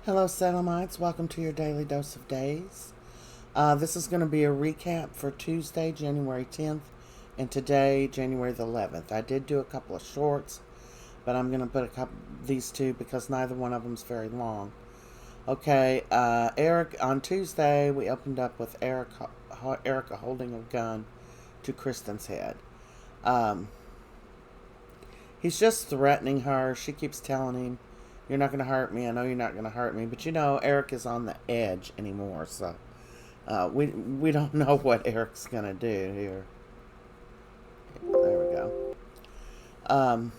Hello, Salamites. Welcome to your daily dose of days. This is going to be a recap for Tuesday, January 10th, and today, January the 11th. I did do a couple of shorts, but I'm going to put these two because neither one of them is very long. Okay, Eric, on Tuesday, we opened up with Erica holding a gun to Kristen's head. Um, he's just threatening her. She keeps telling him, "You're not going to hurt me. I know you're not going to hurt me." But Eric is on the edge anymore, so we don't know what Eric's going to do here. There we go. Um,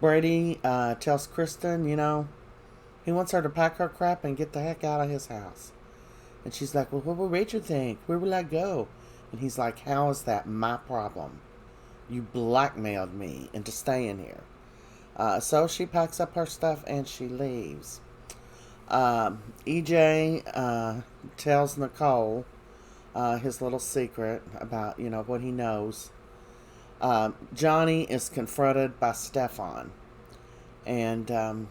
Brady tells Kristen, he wants her to pack her crap and get the heck out of his house. And she's like, "Well, what will Rachel think? Where will I go?" And he's like, "How is that my problem? You blackmailed me into staying here." So she packs up her stuff and she leaves. EJ tells Nicole his little secret about, what he knows. Johnny is confronted by Stefan. And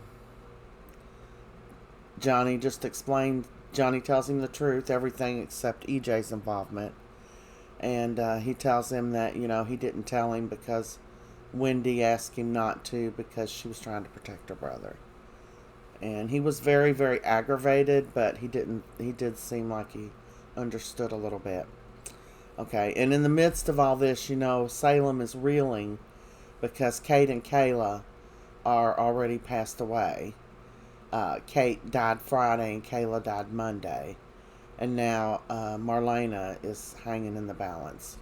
Johnny tells him the truth, everything except EJ's involvement. And he tells him that, he didn't tell him because Wendy asked him not to because she was trying to protect her brother. And he was very, very aggravated, but he did seem like he understood a little bit. Okay, and in the midst of all this, Salem is reeling because Kate and Kayla are already passed away. Kate died Friday and Kayla died Monday. And now Marlena is hanging in the balance.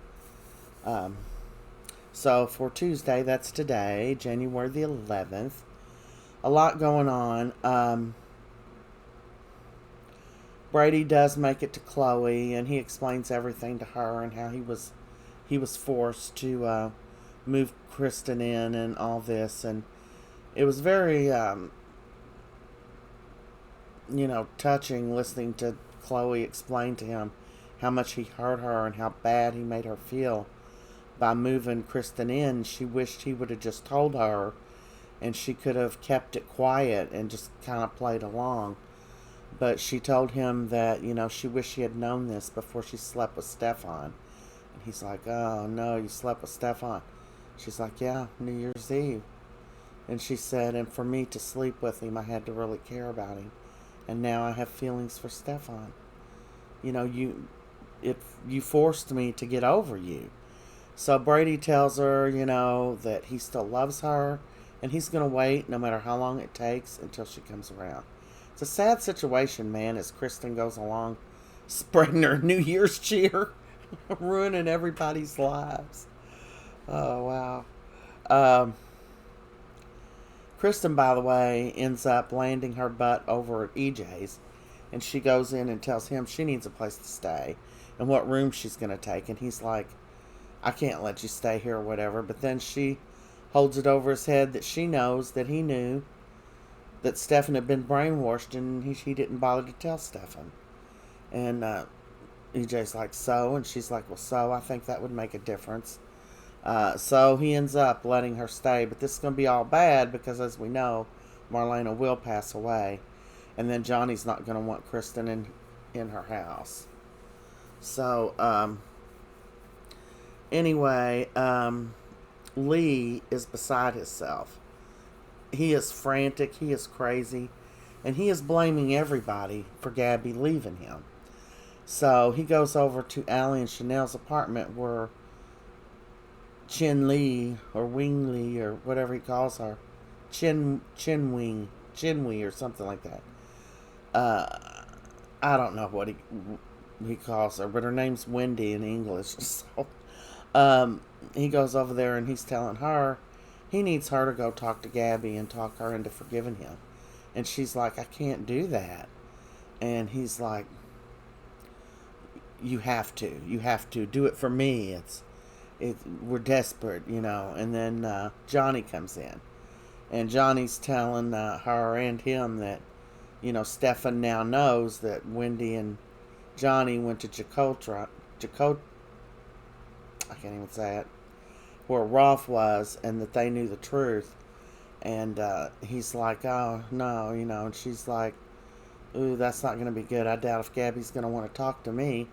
So for Tuesday, that's today, January the 11th. A lot going on. Brady does make it to Chloe, and he explains everything to her and how he was forced to move Kristen in and all this, and it was very touching listening to Chloe explain to him how much he hurt her and how bad he made her feel by moving Kristen in. She wished he would have just told her and she could have kept it quiet and just kind of played along. But she told him that, she wished she had known this before she slept with Stefan. And he's like, "Oh, no, you slept with Stefan." She's like, "Yeah, New Year's Eve." And she said, "And for me to sleep with him, I had to really care about him. And now I have feelings for Stefan. You forced me to get over you." So Brady tells her, that he still loves her and he's going to wait no matter how long it takes until she comes around. It's a sad situation, man, as Kristen goes along spreading her New Year's cheer, ruining everybody's lives. Oh, wow. Um, Kristen, by the way, ends up landing her butt over at EJ's, and she goes in and tells him she needs a place to stay and what room she's going to take. And he's like, "I can't let you stay here," or whatever. But then she holds it over his head that she knows that he knew that Stefan had been brainwashed, and he didn't bother to tell Stefan. And EJ's like, "So?" And she's like, "Well, so I think that would make a difference." So he ends up letting her stay. But this is going to be all bad because, as we know, Marlena will pass away. And then Johnny's not going to want Kristen in her house. So, anyway, Lee is beside himself. He is frantic, he is crazy, and he is blaming everybody for Gabby leaving him. So he goes over to Allie and Chanel's apartment where Chin Lee, or Wing Lee, or whatever he calls her, Chinwee, or something like that. I don't know what he calls her, but her name's Wendy in English. So he goes over there and he's telling her he needs her to go talk to Gabby and talk her into forgiving him. And she's like, "I can't do that." And he's like, You have to do it for me. We're desperate, And then Johnny comes in, and Johnny's telling her and him that, Stefan now knows that Wendy and Johnny went to I can't even say it, where Rolf was, and that they knew the truth. And he's like, oh, no, and she's like, ooh, that's not going to be good. I doubt if Gabby's going to want to talk to me.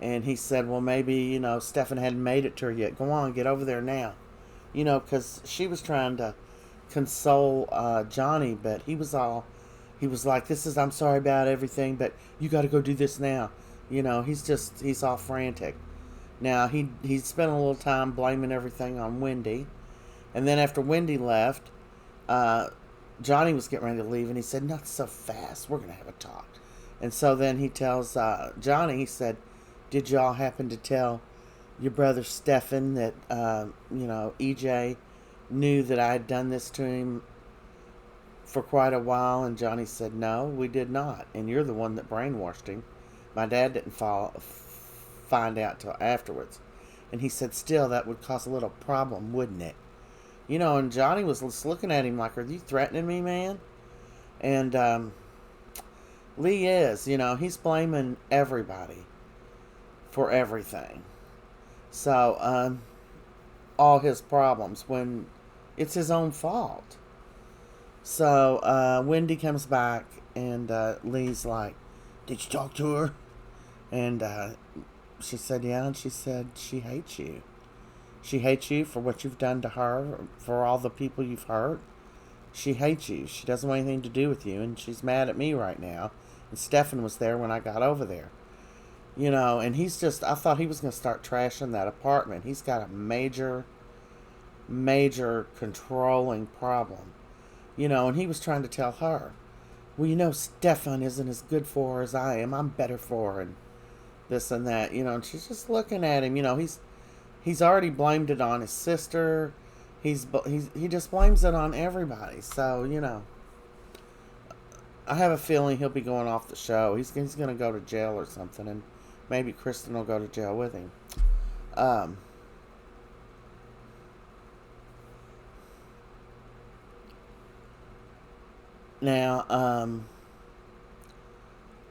And he said, well, maybe, Stefan hadn't made it to her yet. Go on, get over there now. Because she was trying to console Johnny, but he was like, I'm sorry about everything, but you got to go do this now. He's all frantic. Now, he spent a little time blaming everything on Wendy. And then after Wendy left, Johnny was getting ready to leave, and he said, not so fast. We're going to have a talk. And so then he tells Johnny, he said, did y'all happen to tell your brother Stefan that, EJ knew that I had done this to him for quite a while? And Johnny said, no, we did not. And you're the one that brainwashed him. My dad didn't find out till afterwards. And he said, still, that would cause a little problem, wouldn't it? And Johnny was just looking at him like, are you threatening me, man? And Lee is, he's blaming everybody for everything. So, all his problems when it's his own fault. So, Wendy comes back, and Lee's like, did you talk to her? And she said, yeah, and she said she hates you. She hates you for what you've done to her, for all the people you've hurt. She hates you. She doesn't want anything to do with you, and she's mad at me right now. And Stefan was there when I got over there. And I thought he was going to start trashing that apartment. He's got a major, major controlling problem. And he was trying to tell her, well, Stefan isn't as good for her as I am. I'm better for her, and this and that, and she's just looking at him. He's already blamed it on his sister. He just blames it on everybody. So, I have a feeling he'll be going off the show. He's going to go to jail or something, and maybe Kristen will go to jail with him. Now,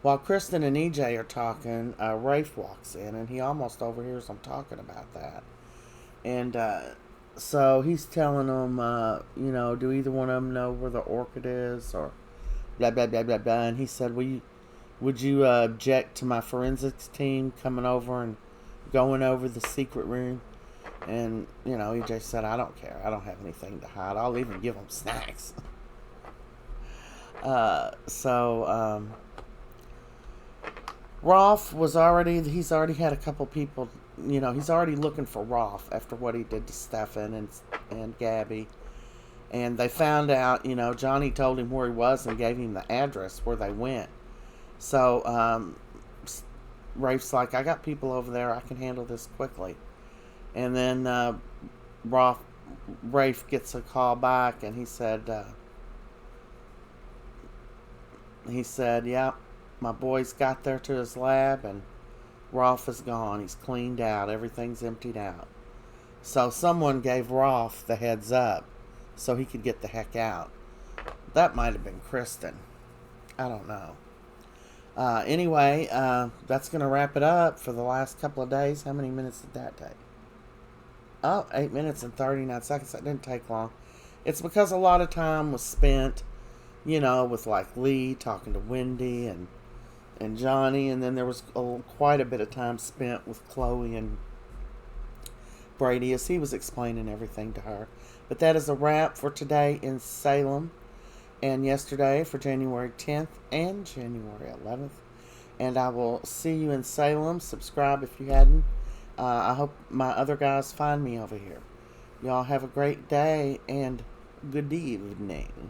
while Kristen and EJ are talking, Rafe walks in, and he almost overhears them talking about that. And so he's telling them, do either one of them know where the orchid is, or blah, blah, blah, blah, blah. And he said, would you object to my forensics team coming over and going over the secret room? And, EJ said, I don't care. I don't have anything to hide. I'll even give them snacks. Rolf he's already had a couple people, he's already looking for Rolf after what he did to Stefan and Gabby. And they found out, Johnny told him where he was and gave him the address where they went. So, Rafe's like, I got people over there, I can handle this quickly. And then, Rafe gets a call back, and he said, yeah, my boys got there to his lab, and Rolf is gone. He's cleaned out. Everything's emptied out. So someone gave Rolf the heads up so he could get the heck out. That might have been Kristen. I don't know. Anyway, that's going to wrap it up for the last couple of days. How many minutes did that take? Oh, 8 minutes and 39 seconds. That didn't take long. It's because a lot of time was spent, with like Lee talking to Wendy and Johnny, and then there was quite a bit of time spent with Chloe and Brady as he was explaining everything to her. But that is a wrap for today in Salem, and yesterday for January 10th and January 11th. And I will see you in Salem. Subscribe if you hadn't. I hope my other guys find me over here. Y'all have a great day and good evening.